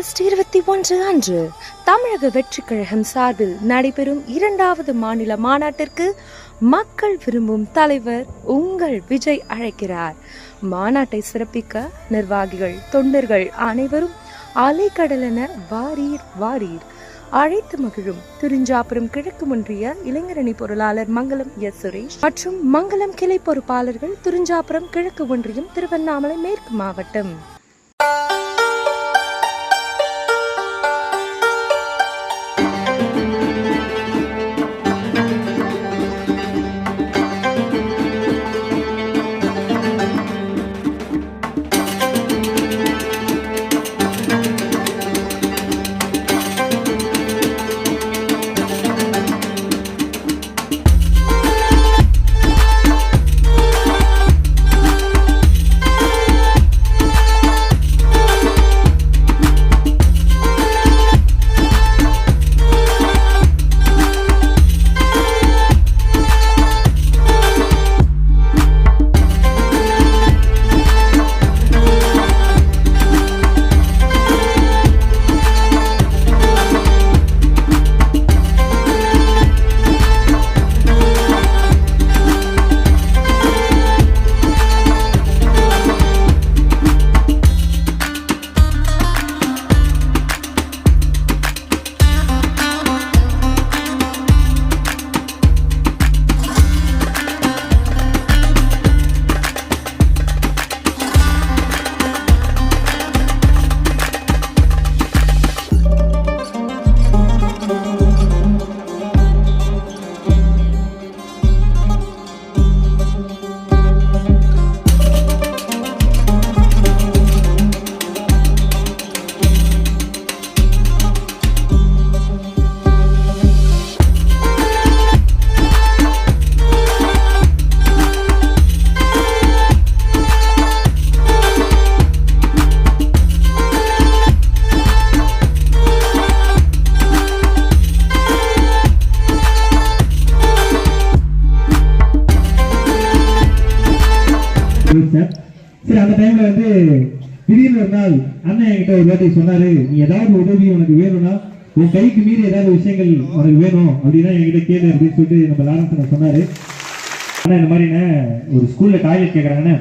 August 21 அன்று தமிழக வெற்றிக் கழகம் சார்பில் நடைபெறும் 2வது மாநில மாநாட்டிற்கு மக்கள் விரும்பும் தலைவர் உங்கள் விஜய் அழைக்கிறார். மாநாட்டை சிறப்பிக்க நிர்வாகிகள், தொண்டர்கள் அனைவரும் அலைக்கடலென வாரீர் வாரீர். அழைத்து மகிழும் துரிஞ்சாபுரம் கிழக்கு ஒன்றிய இளைஞரணி பொருளாளர் மங்கலம் எஸ். சுரேஷ் மற்றும் மங்கலம் கிளை பொறுப்பாளர்கள் துரிஞ்சாபுரம் கிழக்கு ஒன்றியம், திருவண்ணாமலை மேற்கு மாவட்டம். சரி, அந்த டைம்ல வந்து திடீர்னு ஒரு நாள் அண்ணன் என்கிட்ட ஒரு வாட்டி சொன்னாரு, நீ ஏதாவது உதவி உனக்கு வேணும்னா, உன் கைக்கு மீறி ஏதாவது விஷயங்கள் உனக்கு வேணும் அப்படின்னா என்கிட்ட கேளு அப்படின்னு சொல்லிட்டு நம்ம லாரன்ஸ் சொன்னாரு. ஆனா இந்த மாதிரி ஒரு ஸ்கூல்ல டாய்லெட் கேட்கறாங்கன்னு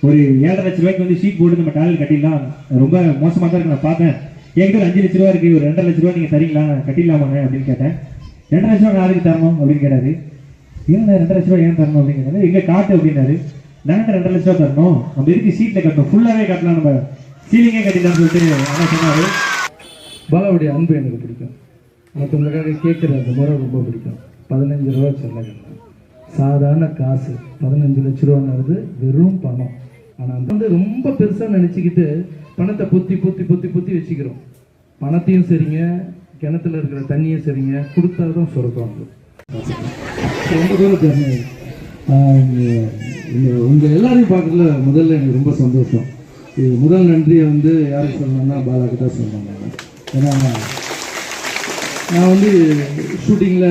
ஒரு 7.5 லட்ச ரூபாய்க்கு வந்து ஷீட் போட்டு நம்ம டாய்லெட் கட்டிடலாம், ரொம்ப மோசமா தான் இருக்கு, நான் பார்த்தேன், என்கிட்ட 5 லட்ச ரூபா இருக்கு, ஒரு 2.5 லட்ச ரூபா நீங்க தரீங்களா, கட்டிடலாமாங்க அப்படின்னு கேட்டேன். 2.5 லட்ச ரூபா நான் அதுக்கு தரணும் அப்படின்னு கேட்டாரு. ஏன் 2.5 லட்ச ரூபா ஏன் தரணும் அப்படின்னு கேட்டாரு. எங்க காட்டு அப்படின்னாரு. நான் 2.5 லட்ச ரூபா தரணும், நம்ம இருக்கு சீட்ல கட்டணும், ஃபுல்லாவே கட்டலாம், நம்ம சீலிங்கே கட்டிடலாம்னு சொல்லிட்டு என்ன சொன்னாரு. பாலாவுடைய அன்பு எனக்கு பிடிக்கும், மற்றவங்களுக்காக கேட்குற அந்த முறை ரொம்ப பிடிக்கும். 15 ரூபா செல்லகண்ணா, சாதாரண காசு. 15 லட்ச ரூபாங்கிறது வெறும் பணம். ஆனால் அந்த வந்து ரொம்ப பெருசாக நினச்சிக்கிட்டு பணத்தை பொத்தி பொத்தி பொத்தி பொத்தி வச்சுக்கிறோம். பணத்தையும் சரிங்க, கிணத்துல இருக்கிற தண்ணியும் சரிங்க, கொடுத்தாதான் சுரக்கும். ரொம்ப தூரம் ஜர்னி. உங்கள் எல்லாரையும் பார்க்கறதுல முதல்ல எனக்கு ரொம்ப சந்தோஷம். இது முதல் நன்றியை வந்து யாருக்கு சொல்லணும்னா பாலாக்கு தான் சொல்லணும். ஏன்னா நான் வந்து ஷூட்டிங்கில்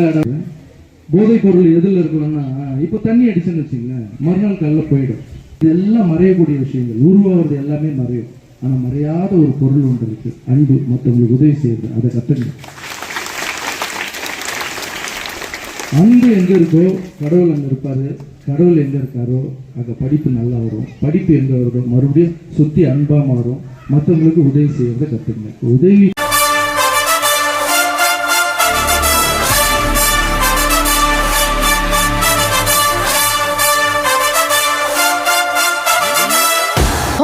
போதைப் பொருள் எதில் இருக்கணும்னா, இப்போ தண்ணி அடிச்சுன்னு வச்சுங்களேன், மறுநாள் காலையில் போயிடும். இதெல்லாம் மறையக்கூடிய விஷயங்கள், உருவாகிறது எல்லாமே மறையும். ஆனால் மறையாத ஒரு பொருள் ஒன்று இருக்குது, அன்பு, மற்றவங்களுக்கு உதவி செய்யுது. அதை கற்றுங்க. அன்பு எங்கே இருக்கோ கடவுள் அங்கே இருப்பார், கடவுள் எங்கே இருக்காரோ அங்கே படிப்பு நல்லா வரும், படிப்பு எங்கே வருதோ மறுபடியும் சுற்றி அன்பாக மாறும். மற்றவங்களுக்கு உதவி செய்யறதை கற்றுங்க. உதவி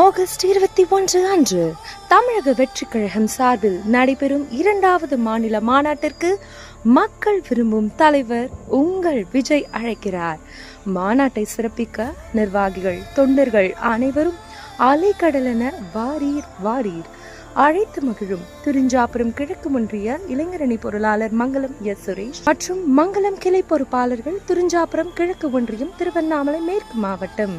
ஆகஸ்ட் 21 அன்று தமிழக வெற்றிக் கழகம் சார்பில் நடைபெறும் 2வது மாநில மாநாட்டிற்கு மக்கள் விரும்பும் தலைவர் உங்கள் விஜய் அழைக்கிறார். மாநாட்டை சிறப்பிக்க நிர்வாகிகள், தொண்டர்கள் அனைவரும் அலைக்கடலென வாரீர் வாரீர். அழைத்து மகிழும் துரிஞ்சாபுரம் கிழக்கு ஒன்றிய இளைஞரணி பொருளாளர் மங்கலம் எஸ். சுரேஷ் மற்றும் மங்கலம் கிளை பொறுப்பாளர்கள், துரிஞ்சாபுரம் கிழக்கு ஒன்றியம், திருவண்ணாமலை மேற்கு மாவட்டம்.